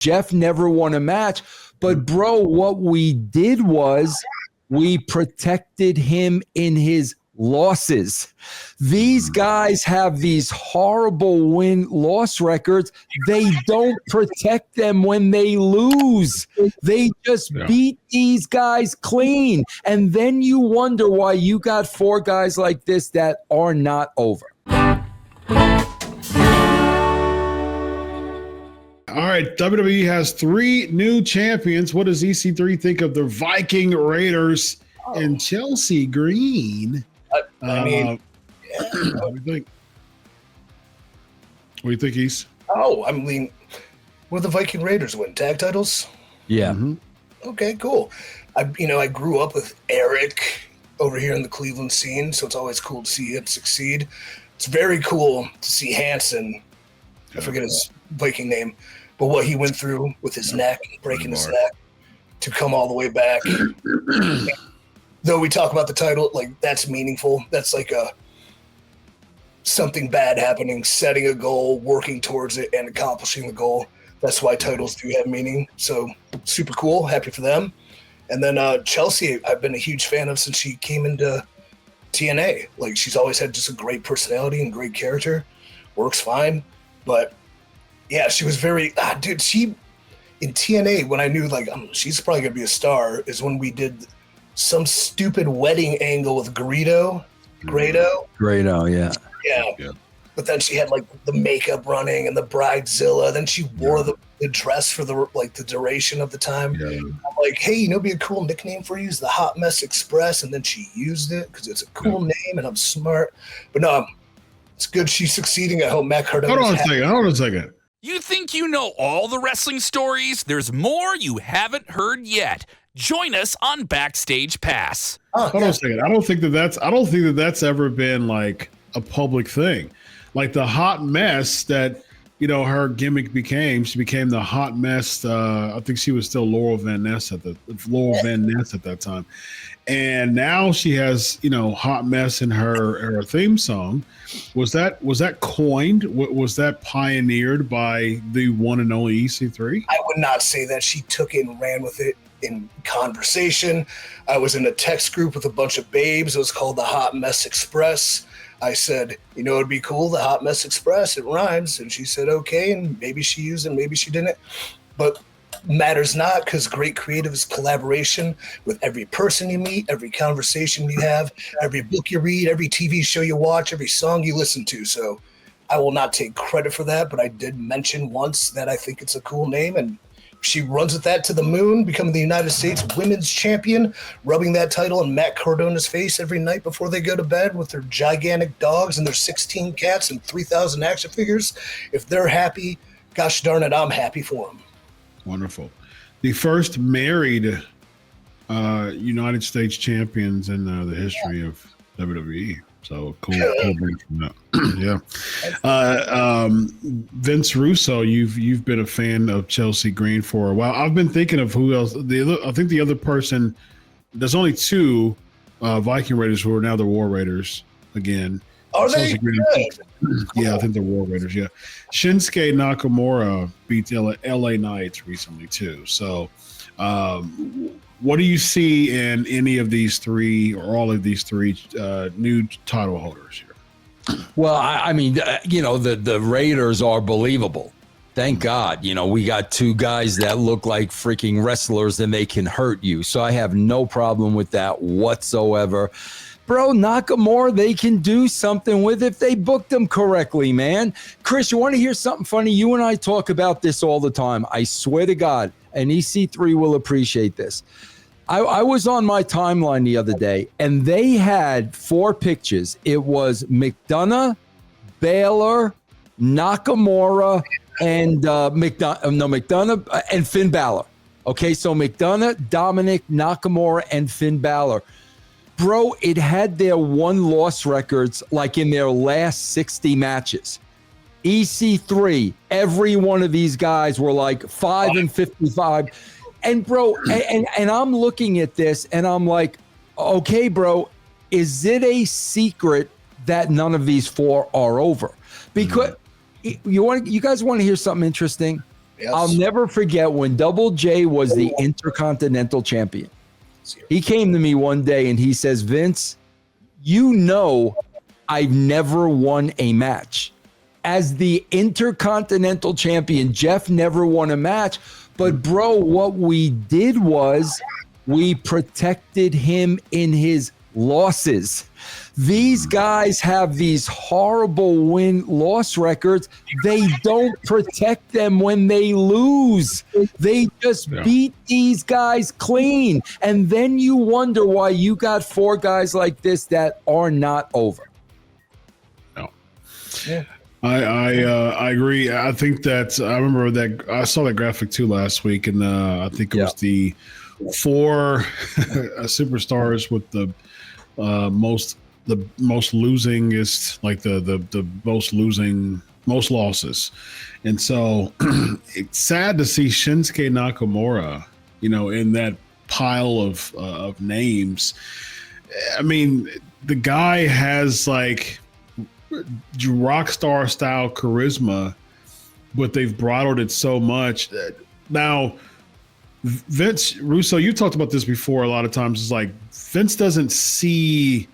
Jeff never won a match. But, bro, what we did was we protected him in his losses. These guys have these horrible win-loss records. They don't protect them when they lose. They just beat these guys clean. And then you wonder why you got 4 guys like this that are not over. All right, WWE has 3 new champions. What does EC3 think of the Viking Raiders and Chelsea Green? I mean, what do you think? What do you think, East? Oh, I mean, what do the Viking Raiders win? Tag titles? Yeah. Mm-hmm. Okay, cool. I grew up with Eric over here in the Cleveland scene, so it's always cool to see him succeed. It's very cool to see Hanson. I forget his Viking name, but what he went through with his neck, breaking his neck, to come all the way back. Though we talk about the title, like, that's meaningful. That's like something bad happening, setting a goal, working towards it, and accomplishing the goal. That's why titles do have meaning. So super cool. Happy for them. And then Chelsea, I've been a huge fan of since she came into TNA. Like, she's always had just a great personality and great character. Works fine. But yeah, she was very, dude, she, in TNA, when I knew, like, she's probably going to be a star, is when we did some stupid wedding angle with Grado, yeah. Yeah. But then she had, like, the makeup running and the bridezilla. Then she wore the dress for the duration of the time. Yeah. I'm like, hey, it'd be a cool nickname for you is the Hot Mess Express. And then she used it because it's a cool name and I'm smart. But no, it's good she's succeeding. I hope Matt Cardona. Hold on a second. You think you know all the wrestling stories? There's more you haven't heard yet. Join us on Backstage Pass. Hold on a second. I don't think that that's ever been like a public thing. Like the hot mess that, her gimmick became. She became the hot mess. I think she was still Laurel Van Ness at that time. And now she has, hot mess in her theme song. Was that coined? Was that pioneered by the one and only EC3? I would not say that. She took it and ran with it in conversation. I was in a text group with a bunch of babes. It was called the Hot Mess Express. I said, it'd be cool, the Hot Mess Express. It rhymes. And she said, okay. And maybe she used it, maybe she didn't. But matters not, because great creative is collaboration with every person you meet, every conversation you have, every book you read, every TV show you watch, every song you listen to. So I will not take credit for that, but I did mention once that I think it's a cool name, and she runs with that to the moon, becoming the United States Women's Champion, rubbing that title in Matt Cardona's face every night before they go to bed with their gigantic dogs and their 16 cats and 3,000 action figures. If they're happy, gosh darn it, I'm happy for them. Wonderful. The first married United States champions in the history of WWE. So cool bring from that. Yeah. Vince Russo, you've been a fan of Chelsea Green for a while. I've been thinking of who else. I think the other person. There's only 2 Viking Raiders who are now the War Raiders again. Are they? Yeah, I think they're War Raiders. Yeah, Shinsuke Nakamura beat LA Knights recently too. So, what do you see in any of these 3 or all of these 3 new title holders here? Well, I mean, the Raiders are believable. Thank God. We got 2 guys that look like freaking wrestlers and they can hurt you. So I have no problem with that whatsoever. Bro, Nakamura, they can do something with if they book them correctly, man. Chris, you want to hear something funny? You and I talk about this all the time. I swear to God, and EC3 will appreciate this. I was on my timeline the other day, and they had 4 pictures. It was McDonough, Baylor, Nakamura, and McDonough and Finn Balor. Okay, so McDonough, Dominic, Nakamura, and Finn Balor. Bro, it had their one-loss records like in their last 60 matches. EC3, every one of these guys were like 5-55. And bro, and I'm looking at this and I'm like, okay, bro, is it a secret that none of these 4 are over? Because you guys want to hear something interesting? Yes. I'll never forget when Double J was the Intercontinental Champion. He came to me one day and he says, Vince, you know I've never won a match. As the Intercontinental Champion, Jeff never won a match. But, bro, what we did was we protected him in his losses. These guys have these horrible win-loss records. They don't protect them when they lose. They just beat these guys clean. And then you wonder why you got 4 guys like this that are not over. No. Yeah. I agree. I think that I remember that I saw that graphic too last week, and I think it was the 4 superstars with the most losingest, like the most losses. And so it's sad to see Shinsuke Nakamura, in that pile of names. I mean, the guy has like rock star style charisma, but they've broadened it so much. Now, Vince Russo, you talked about this before a lot of times. It's like Vince doesn't see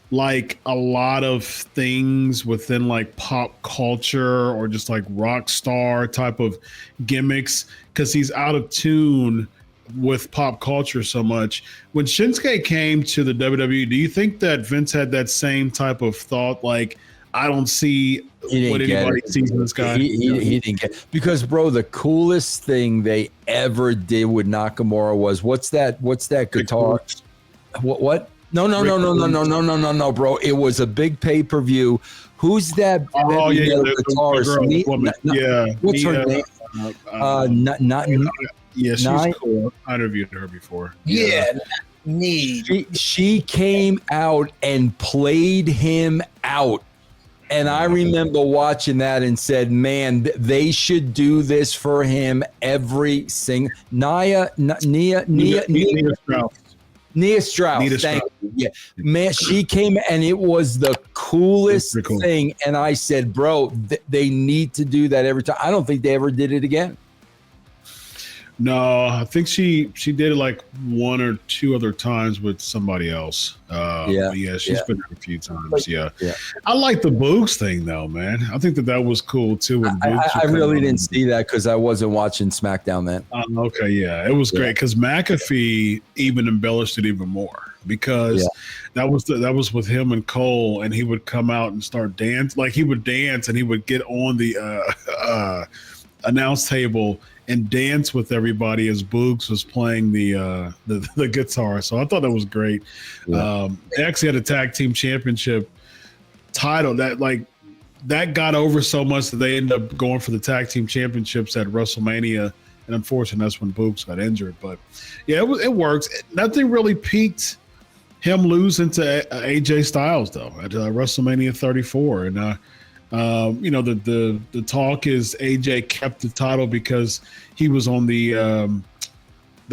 like a lot of things within like pop culture or just like rock star type of gimmicks because he's out of tune with pop culture so much. When Shinsuke came to the WWE, do you think that Vince had that same type of thought? Like, I don't see what anybody sees in this guy. He didn't get it. Because, bro, the coolest thing they ever did with Nakamura was what's that guitar? What? No, bro. It was a big pay-per-view. Who's that? Oh, yeah, the what's her name? Yeah, she's cool. I interviewed her before. Yeah. She came out and played him out. And I remember watching that and said, man, they should do this for him every single Nia Strauss. Thank you. Yeah. Man, she came and it was the coolest thing. And I said, bro, they need to do that every time. I don't think they ever did it again. No, I think she did it like 1 or 2 other times with somebody else. She's been there a few times. Yeah. I like the Boogs thing though, man. I think that was cool too. When I really didn't see that because I wasn't watching SmackDown then. Okay, yeah, it was great because McAfee even embellished it even more because that was with him and Cole, and he would come out and start dance, like he would dance and he would get on the announce table and dance with everybody as Boogs was playing the guitar. So I thought that was great. They actually had a tag team championship title that got over so much that they ended up going for the tag team championships at WrestleMania. And unfortunately, that's when Boogs got injured. But yeah, it works. Nothing really peaked him losing to AJ Styles though at WrestleMania 34. And the talk is AJ kept the title because he was on the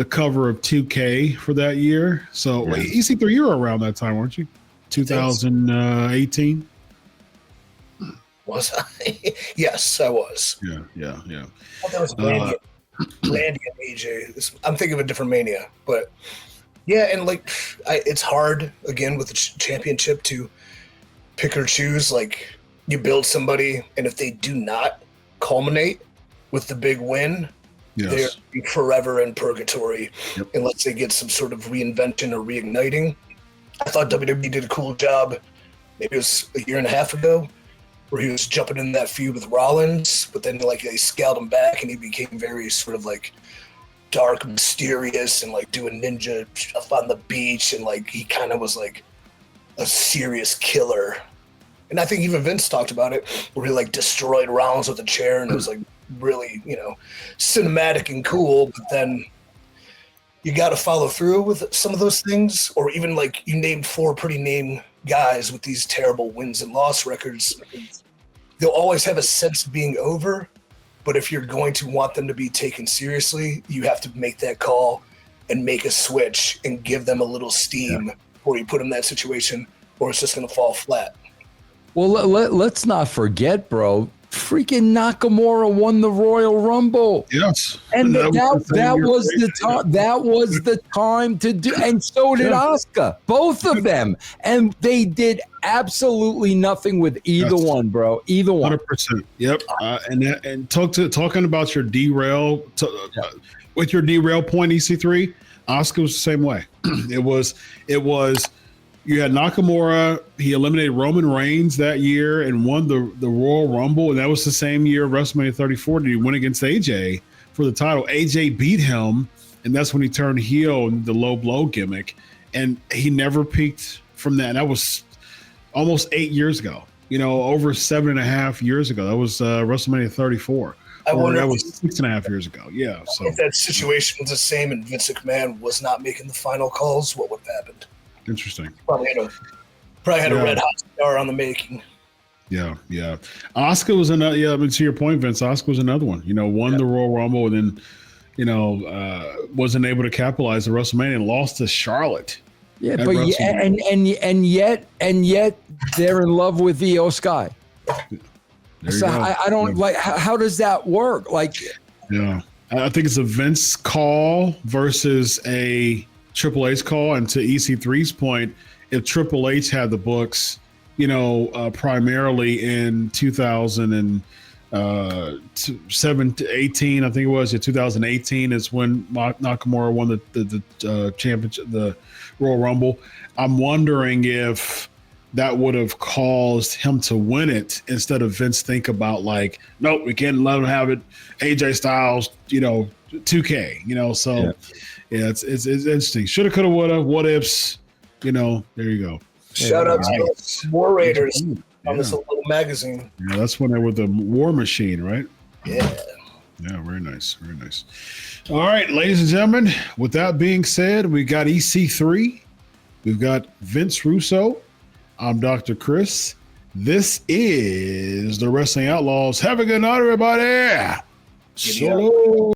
cover of 2K for that year. So EC3, you were around that time, weren't you? 2018. Was I? Yes, I was. Yeah. I thought that was Randy and AJ. I'm thinking of a different Mania, but yeah, and like it's hard again with the championship to pick or choose. Like, you build somebody, and if they do not culminate with the big win, they're forever in purgatory unless they get some sort of reinvention or reigniting. I thought WWE did a cool job, maybe it was a year and a half ago, where he was jumping in that feud with Rollins, but then like they scaled him back and he became very sort of like dark, mysterious, and like doing ninja stuff on the beach, and like he kind of was like a serious killer. And I think even Vince talked about it, where he like destroyed Rollins with a chair, and it was like really, cinematic and cool. But then you got to follow through with some of those things, or even like you named 4 pretty name guys with these terrible wins and loss records. They'll always have a sense of being over, but if you're going to want them to be taken seriously, you have to make that call and make a switch and give them a little steam before you put them in that situation, or it's just going to fall flat. Well, let's not forget, bro, freaking Nakamura won the Royal Rumble. Yes. And that was the the time. That was the time to do. And so did Asuka. Both of them. And they did absolutely nothing with either one, bro. Either one. 100%. Yep. And talking about your derail with your derail point, EC3, Asuka was the same way. It was. You had Nakamura. He eliminated Roman Reigns that year and won the Royal Rumble. And that was the same year WrestleMania 34. He went against AJ for the title. AJ beat him, and that's when he turned heel in the low blow gimmick. And he never peaked from that. And that was almost 8 years ago. Over 7.5 years ago. That was WrestleMania 34. That was 6.5 years ago. Yeah. So if that situation was the same and Vince McMahon was not making the final calls, what would have happened? Interesting. Probably had a red hot star on the making. Yeah. Asuka was another. Yeah, to your point, Vince, Asuka was another one. Won the Royal Rumble and then, wasn't able to capitalize the WrestleMania and lost to Charlotte. Yeah, but and yet they're in love with Io Sky. So I don't like. How does that work? Like, yeah, I think it's a Vince call versus a Triple H call. And to EC3's point, if Triple H had the books, primarily in 2007 to 18, I think it was. 2018 is when Nakamura won the championship, the Royal Rumble. I'm wondering if that would have caused him to win it instead of Vince think about like, nope, we can't let him have it. AJ Styles, 2K, so yeah, it's interesting. Shoulda, coulda, woulda, what ifs, there you go. Shout out to War Raiders on this little magazine. Yeah, that's when they were the War Machine, right? Yeah. Yeah, very nice. Very nice. All right, ladies and gentlemen, with that being said, we got EC3. We've got Vince Russo. I'm Dr. Chris. This is the Wrestling Outlaws. Have a good night, everybody. Solo.